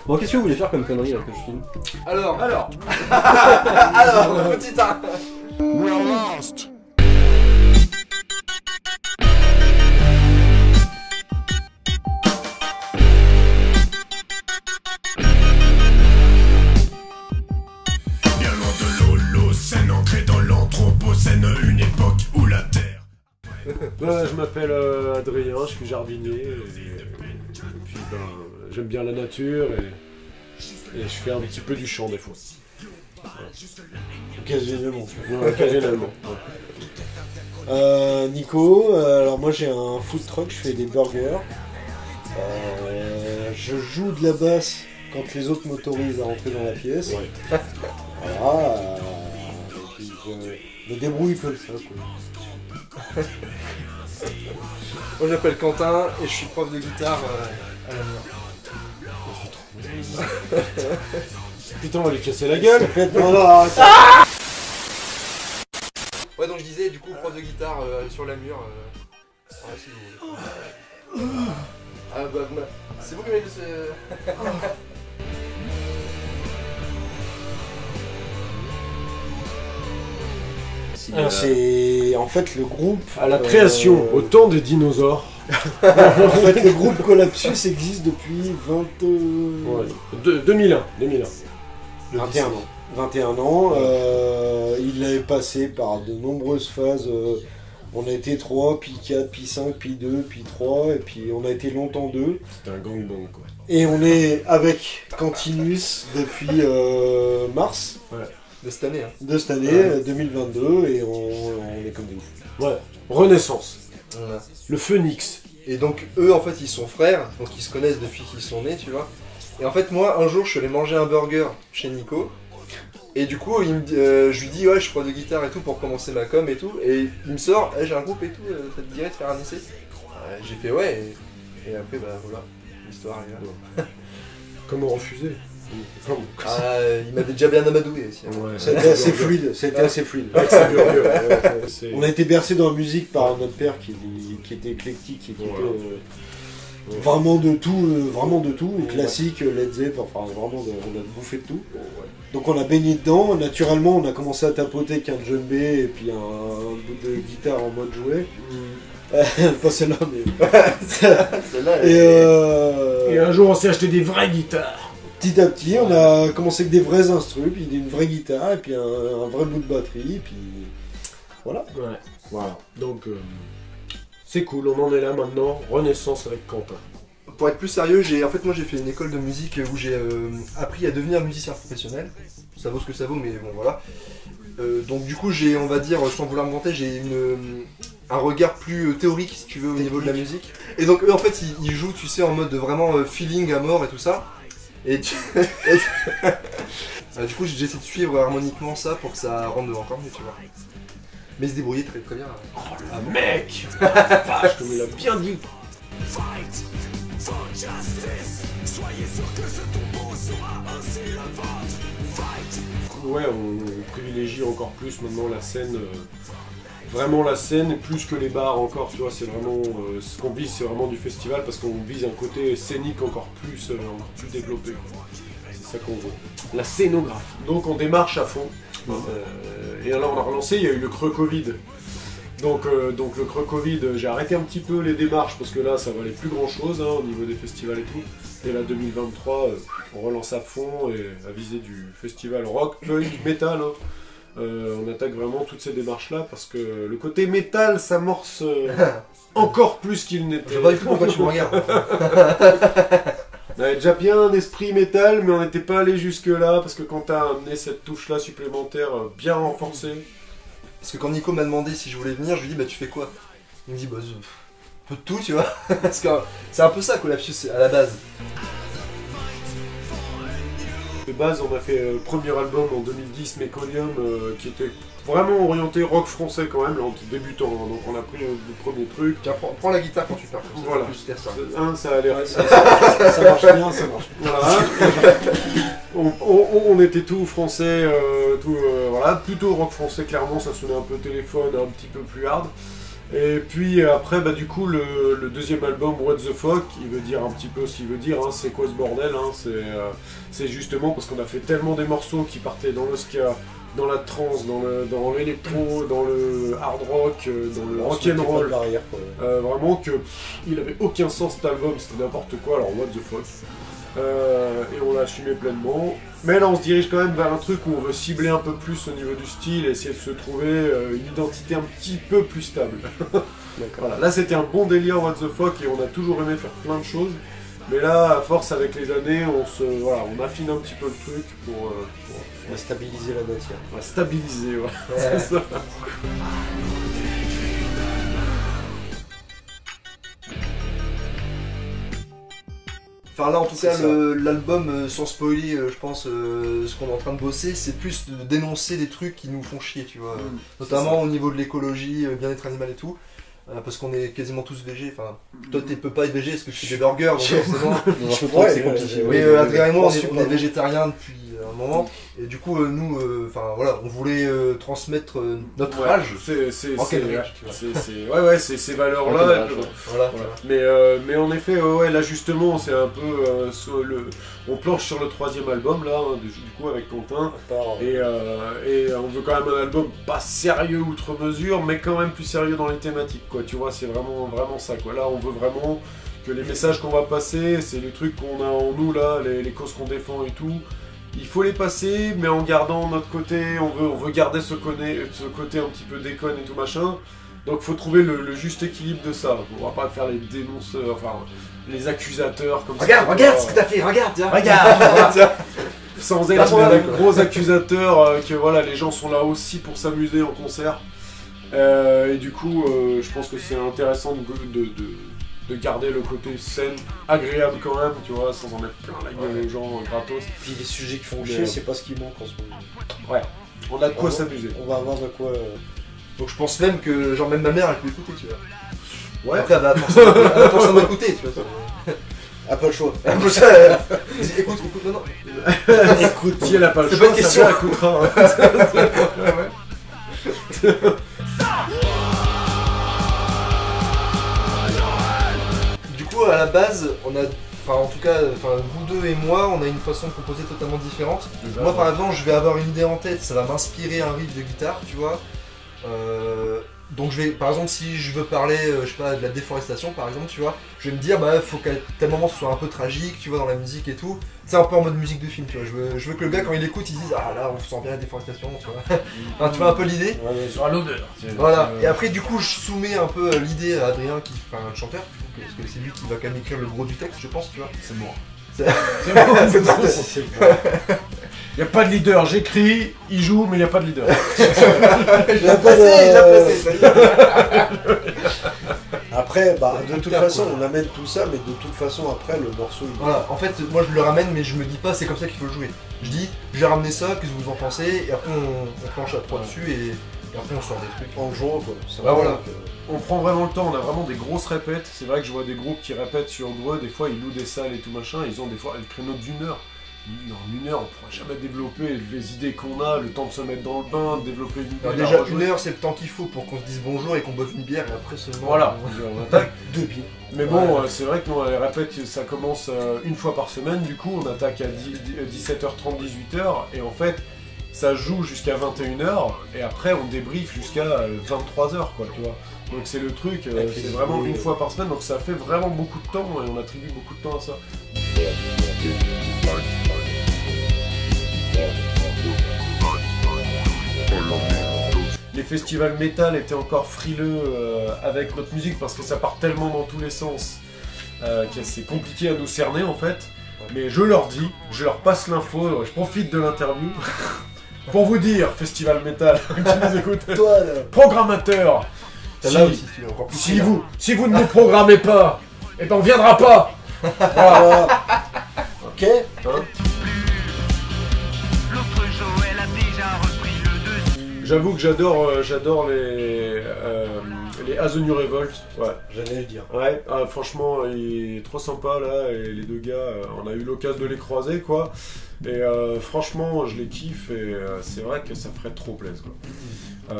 Bon, qu'est-ce que vous voulez faire comme connerie là que je filme? Alors, petit 1. We're lost. Bien loin de l'Holocène, ancré dans l'Anthropocène, une époque où la Terre... Je m'appelle Adrien, je suis jardinier, et puis j'aime bien la nature, et je fais un petit peu du chant des fois. Occasionnellement. Ouais, occasionnellement. Nico, alors moi j'ai un food truck, je fais des burgers. Je joue de la basse quand les autres m'autorisent à rentrer dans la pièce. Ouais. Voilà. Et puis je me débrouille comme ça, quoi. Moi j'appelle Quentin et je suis prof de guitare à la mur. Putain, on va lui casser la gueule. Ouais, donc je disais, du coup, prof de guitare sur la mur. Si vous voulez. Ah bah, c'est vous qui m'avez dit Alors, c'est en fait le groupe... À la création, au temps des dinosaures. En fait, le groupe Collapsus existe depuis 2001. 21 ans. 21 ans. Il est passé par de nombreuses phases. On a été 3, puis 4, puis 5, puis 2, puis 3, et puis on a été longtemps 2. C'était un gangbang, quoi. Et on est avec Cantinus depuis mars. Ouais. de cette année. Hein. De cette année, 2022, et on est comme des ouf. Ouais. Renaissance. Voilà. Le phénix. Et donc eux en fait ils sont frères, donc ils se connaissent depuis qu'ils sont nés, tu vois. Et en fait moi un jour je suis allé manger un burger chez Nico. Et du coup je lui dis ouais je suis prof de guitare et tout pour commencer ma com et tout. Et il me sort j'ai un groupe et tout, ça te dirait de faire un essai. J'ai fait ouais et après bah voilà, l'histoire est là. Comment refuser? Il m'avait déjà bien amadoué aussi. Hein. Ouais. C'était assez fluide, c'était assez fluide. On a été bercé dans la musique par notre père qui était éclectique, qui était vraiment de tout, classique, Led Zeppelin, enfin vraiment on a bouffé de tout. Donc on a baigné dedans, naturellement on a commencé à tapoter avec un djembé et puis un bout de guitare en mode jouet. Pas celle-là mais... Celle-là, Et un jour on s'est acheté des vraies guitares. Petit à petit, on a commencé avec des vrais instruments, puis une vraie guitare, et puis un vrai bout de batterie, puis voilà. Ouais, voilà. Donc, c'est cool, on en est là maintenant. Renaissance avec Quentin. Pour être plus sérieux, moi j'ai fait une école de musique où j'ai appris à devenir musicien professionnel. Ça vaut ce que ça vaut, mais bon voilà. Donc du coup j'ai, on va dire, sans vouloir me vanter, j'ai un regard plus théorique si tu veux au niveau de la musique. Et donc eux en fait ils jouent, tu sais, en mode vraiment feeling à mort et tout ça. Et du coup j'essaie de suivre harmoniquement ça pour que ça rende encore mieux, tu vois. Mais se débrouiller très très bien. Oh le mec. Vache, comme il a bien dit. Fight for justice. Soyez sûr que ce tombeau sera ainsi le vôtre. Fight. Ouais, on privilégie encore plus maintenant la scène. Vraiment la scène, plus que les bars encore, tu vois, c'est vraiment ce qu'on vise, c'est vraiment du festival parce qu'on vise un côté scénique encore plus développé. C'est ça qu'on veut. La scénographie. Donc on démarche à fond. Et alors on a relancé, il y a eu le creux Covid. Donc le creux Covid, j'ai arrêté un petit peu les démarches parce que là ça valait plus grand chose au niveau des festivals et tout. Et là 2023, on relance à fond et à viser du festival rock, punk, metal. On attaque vraiment toutes ces démarches-là parce que le côté métal s'amorce encore plus qu'il n'était. Je vois pas du tout pourquoi tu me regardes. On avait déjà bien un esprit métal, mais on n'était pas allé jusque-là parce que quand t'as amené cette touche-là supplémentaire bien renforcée. Parce que quand Nico m'a demandé si je voulais venir, je lui dis bah tu fais quoi? Il me dit bah un peu de tout, tu vois. Parce que c'est un peu ça Collapsus à la base. De base, on a fait le premier album en 2010, Meconium, qui était vraiment orienté rock français quand même, en débutant. Donc on a pris le premier truc. Tiens, prends la guitare quand tu perds. Voilà. Plus faire ça. Ça a l'air. Ça marche bien, ça marche. Voilà. on était tout français, voilà, plutôt rock français clairement, ça sonnait un peu téléphone, un petit peu plus hard. Et puis après, bah, du coup, le deuxième album, What the Fuck, il veut dire un petit peu ce qu'il veut dire, hein, c'est quoi ce bordel, hein, c'est justement parce qu'on a fait tellement des morceaux qui partaient dans le ska, dans la trance, dans l'électro, dans le hard rock, dans le rock'n'roll, vraiment que il avait aucun sens cet album, c'était n'importe quoi, alors What the Fuck. Et on l'a assumé pleinement. Mais là on se dirige quand même vers un truc où on veut cibler un peu plus au niveau du style et essayer de se trouver une identité un petit peu plus stable. Voilà. Là c'était un bon délire What the Fuck et on a toujours aimé faire plein de choses. Mais là, à force avec les années, on affine un petit peu le truc pour On va stabiliser la matière. On va stabiliser, ouais. C'est ça. Enfin là en tout cas l'album sans spoiler je pense ce qu'on est en train de bosser c'est plus de dénoncer des trucs qui nous font chier tu vois, notamment au niveau de l'écologie, bien-être animal et tout. Parce qu'on est quasiment tous végés, enfin toi tu peux pas être végé parce que tu fais des burgers donc forcément c'est compliqué. Mais Adrien et moi on est végétariens depuis un moment et du coup nous enfin voilà on voulait transmettre notre âge en quel âge tu vois. Ouais c'est ces valeurs là voilà. Mais en effet ouais là justement c'est un peu on planche sur le troisième album là du coup avec Quentin et on veut quand même un album pas sérieux outre mesure mais quand même plus sérieux dans les thématiques quoi tu vois c'est vraiment ça quoi là on veut vraiment que les messages qu'on va passer c'est les trucs qu'on a en nous là les causes qu'on défend et tout. Il faut les passer, mais en gardant notre côté, on veut garder ce côté un petit peu déconne et tout machin. Donc faut trouver le juste équilibre de ça. On va pas faire les dénonceurs, enfin les accusateurs comme ça. Regarde ce que t'as fait, regarde. Sans être des gros accusateurs, que voilà, les gens sont là aussi pour s'amuser en concert. Et du coup, je pense que c'est intéressant de garder le côté scène agréable quand même, tu vois, sans en mettre plein la gueule aux gens gratos. Puis les sujets qui font chier, c'est pas ce qui manque en ce moment. Ouais, on a de quoi s'amuser. On va avoir de quoi... Donc je pense même que genre même ma mère elle peut écouter, tu vois. Ouais. Après elle va forcément écouter, tu vois. Ah, pas le choix. Écoute, non. Écoute, si elle a pas le C'est choix, pas une question. ça écoutera. Du coup à la base on a, enfin en tout cas, vous deux et moi on a une façon de composer totalement différente. Moi par exemple je vais avoir une idée en tête, ça va m'inspirer un riff de guitare, tu vois. Donc je vais, par exemple si je veux parler, je sais pas, de la déforestation par exemple, tu vois, je vais me dire bah faut qu'à tel moment ce soit un peu tragique, tu vois, dans la musique et tout. C'est un peu en mode musique de film, tu vois, je veux que le gars quand il écoute il dise ah là on sent bien la déforestation, tu vois. Enfin, tu vois un peu l'idée. Sur l'odeur. Voilà, et après du coup je soumets un peu l'idée à Adrien, enfin le chanteur, parce que c'est lui qui va quand même écrire le gros du texte je pense, tu vois. C'est moi. C'est bon. Il n'y a pas de leader, j'écris, il joue, mais il n'y a pas de leader. Il l'a placé, ça y est. Après, bah, de toute façon, on amène tout ça, mais de toute façon, après, le morceau, il... Voilà, en fait, moi je le ramène, mais je me dis pas c'est comme ça qu'il faut le jouer. Je dis, j'ai ramené ça, qu'est-ce que vous en pensez, et après on planche à trois dessus, et après on sort des trucs. En jouant, quoi. Bah voilà. On prend vraiment le temps, on a vraiment des grosses répètes. C'est vrai que je vois des groupes qui répètent sur doigt, des fois ils louent des salles et tout machin, ils ont des fois un créneau d'une heure. En une heure, on pourra jamais développer les idées qu'on a, le temps de se mettre dans le bain, de développer une idée. Alors déjà, une heure c'est le temps qu'il faut pour qu'on se dise bonjour et qu'on boive une bière, et après seulement... Voilà, on attaque. 2 bières. Mais bon, c'est vrai que nous, les répètes, ça commence une fois par semaine, du coup, on attaque à 17h30, 18h, et en fait, ça joue jusqu'à 21h, et après, on débrief jusqu'à 23h, quoi, tu vois. Donc c'est le truc, c'est vraiment une fois par semaine, donc ça fait vraiment beaucoup de temps, et on attribue beaucoup de temps à ça. Les festivals métal étaient encore frileux avec notre musique parce que ça part tellement dans tous les sens que c'est compliqué à nous cerner en fait. Mais je leur dis, je leur passe l'info, je profite de l'interview pour vous dire, festival métal qui nous écoute, Toi, là. programmateur, Là aussi, tu es encore plus si vous ne nous programmez pas, et ben on viendra pas. Voilà. Ok. Hein. J'avoue que j'adore les As the New Revolt. Ouais. J'allais le dire. Ouais. Franchement, il est trop sympa là. Et les deux gars, on a eu l'occasion de les croiser quoi. Et franchement, je les kiffe et c'est vrai que ça ferait trop plaisir quoi.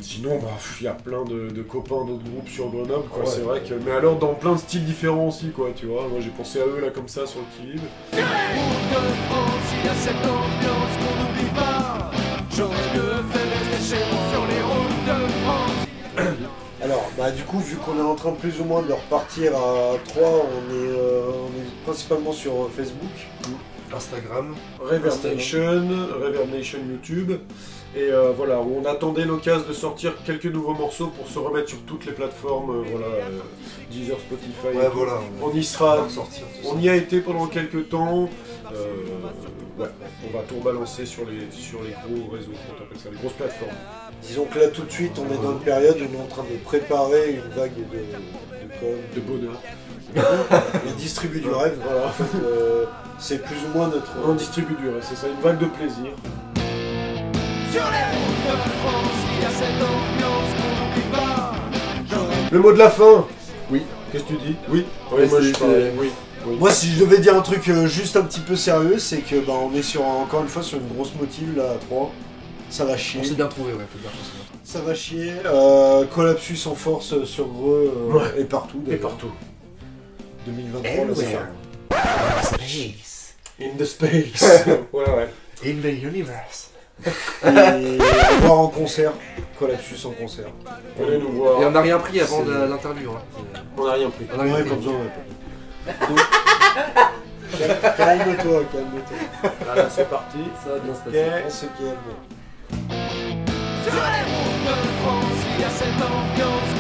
Sinon, il y a plein de copains d'autres groupes sur Grenoble, quoi. Ouais. C'est vrai que. Mais alors, dans plein de styles différents aussi, quoi, tu vois. Moi, j'ai pensé à eux, là, comme ça, sur le qui vibre. Sur les routes de France, il y a cette ambiance qu'on n'oublie pas. J'aurais mieux fait rester chez moi sur les routes de France. Alors, du coup, vu qu'on est en train plus ou moins de repartir à 3, on est principalement sur Facebook. Instagram. Reverb Nation YouTube. Et voilà, où on attendait l'occasion de sortir quelques nouveaux morceaux pour se remettre sur toutes les plateformes, Deezer, Spotify. Ouais, voilà. On y sera, sortir. on y a été pendant quelques temps. Ouais, on va tout rebalancer sur les gros réseaux, comment t'appelles ça, les grosses plateformes. Disons que là, tout de suite, on est dans une période où on est en train de préparer une vague De bonheur. on distribue du rêve, voilà. En fait, c'est plus ou moins notre... On distribue du reste, c'est ça, une vague de plaisir. Sur les routes de France, il y a cette ambiance qu'on n'oublie pas. J'aurais Le mot de la fin. Oui. Qu'est-ce que tu dis? Oui. Ouais, moi je c'est- pareil. Oui. Moi, si je devais dire un truc juste un petit peu sérieux, c'est que on est encore une fois sur une grosse motive là à 3. Ça va chier. On s'est bien trouvé, ouais, faut dire que c'est bien. Ça va chier. Collapsus en force sur Greux et partout. Et d'ailleurs. partout. 2023, là, ça va. Space. In the space. ouais. In the universe. Et voir en concert. Collapsus en concert. Venez nous voir. Et on n'a rien pris avant C'est- l'interview. Hein. On n'a rien pris. On a rien Ouais, pris. pas besoin. Donc, calme-toi. Voilà, c'est parti. Ça va bien se Ok, passer. on se calme. Sur les routes de France, il y a cette ambiance